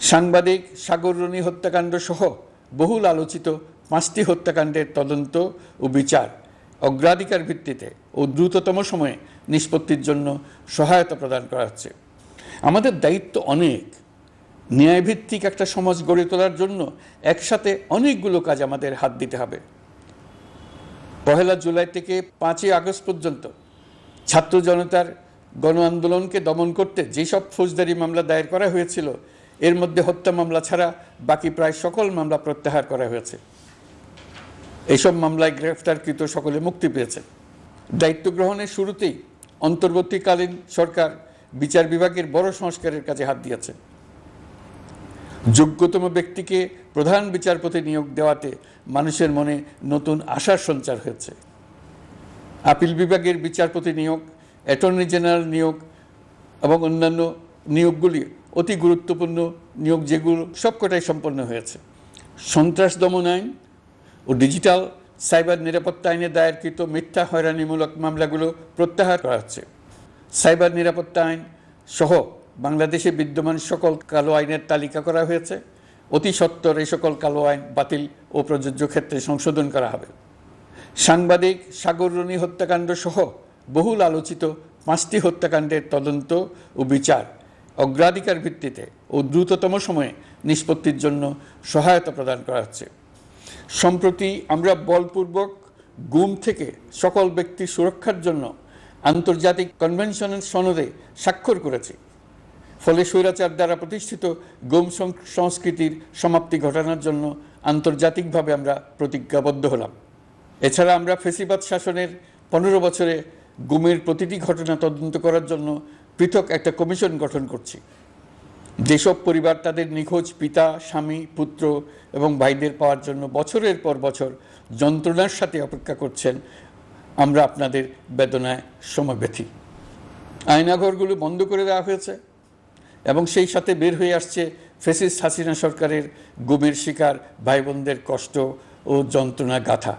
সাংবাদিক সাগর রনি হত্যাকাণ্ড সহ বহুল আলোচিত 5টি হত্যাকাণ্ডের তদন্ত ও বিচার অগ্রাধিকার ভিত্তিতে ও দ্রুততম সময়ে নিষ্পত্তির জন্য সহায়তা প্রদান করা হচ্ছে। আমাদের দায়িত্ব অনেক। ন্যায়ভিত্তিক একটা সমাজ গড়ে তোলার জন্য একসাথে অনেকগুলো কাজ আমাদের হাত দিতে হবে। 1 জুলাই থেকে 5 আগস্ট পর্যন্ত ছাত্র জনতার গণ আন্দোলনকে দমন করতে যেসব ফৌজদারি মামলা দায়ের করা হয়েছিল, এর মধ্যে হত্যা মামলা ছাড়া বাকি প্রায় সকল মামলা প্রত্যাহার করা হয়েছে। এইসব মামলায় গ্রেফতারকৃত সকলে মুক্তি পেয়েছে। দায়িত্ব গ্রহণের শুরুতেই অন্তর্বর্তীকালীন সরকার বিচার বিভাগের বড় সংস্কারের কাজে হাত দিয়েছে। যোগ্যতম ব্যক্তিকে প্রধান বিচারপতি নিয়োগ দেওয়াতে মানুষের মনে নতুন আশার সঞ্চার হয়েছে। আপিল বিভাগের বিচারপতি নিয়োগ, অ্যাটর্নি জেনারেল নিয়োগ এবং অন্যান্য নিয়োগগুলি অতি গুরুত্বপূর্ণ নিয়োগ, যেগুলো সবকটাই সম্পন্ন হয়েছে। সন্ত্রাস দমন আইন ও ডিজিটাল সাইবার নিরাপত্তা আইনে দায়েরকৃত মিথ্যা হয়রানিমূলক মামলাগুলো প্রত্যাহার করা হচ্ছে। সাইবার নিরাপত্তা আইন সহ বাংলাদেশে বিদ্যমান সকল কালো আইনের তালিকা করা হয়েছে। অতি সত্বর এই সকল কালো আইন বাতিল ও প্রযোজ্য ক্ষেত্রে সংশোধন করা হবে। সাংবাদিক সাগর রনি হত্যাকাণ্ড সহ বহুল আলোচিত 5টি হত্যাকাণ্ডের তদন্ত ও বিচার অগ্রাধিকার ভিত্তিতে ও দ্রুততম সময়ে নিষ্পত্তির জন্য সহায়তা প্রদান করা হচ্ছে। সম্প্রতি আমরা বলপূর্বক গুম থেকে সকল ব্যক্তির সুরক্ষার জন্য আন্তর্জাতিক কনভেনশনের সনদে স্বাক্ষর করেছি। ফলে স্বৈরাচার দ্বারা প্রতিষ্ঠিত গুম সংস্কৃতির সমাপ্তি ঘটানোর জন্য আন্তর্জাতিকভাবে আমরা প্রতিজ্ঞাবদ্ধ হলাম। এছাড়া আমরা ফেসিবাদ শাসনের 15 বছরে গুমের প্রতিটি ঘটনা তদন্ত করার জন্য পৃথক একটা কমিশন গঠন করছি। যেসব পরিবার তাদের নিখোঁজ পিতা, স্বামী, পুত্র এবং ভাইদের পাওয়ার জন্য বছরের পর বছর যন্ত্রণার সাথে অপেক্ষা করছেন, আমরা আপনাদের বেদনায় সমবেথী। আয়নাঘরগুলো বন্ধ করে দেওয়া হয়েছে এবং সেই সাথে বের হয়ে আসছে ফ্যাসিস্ট হাসিনা সরকারের গুমের শিকার ভাই বোনদের কষ্ট ও যন্ত্রণা গাথা।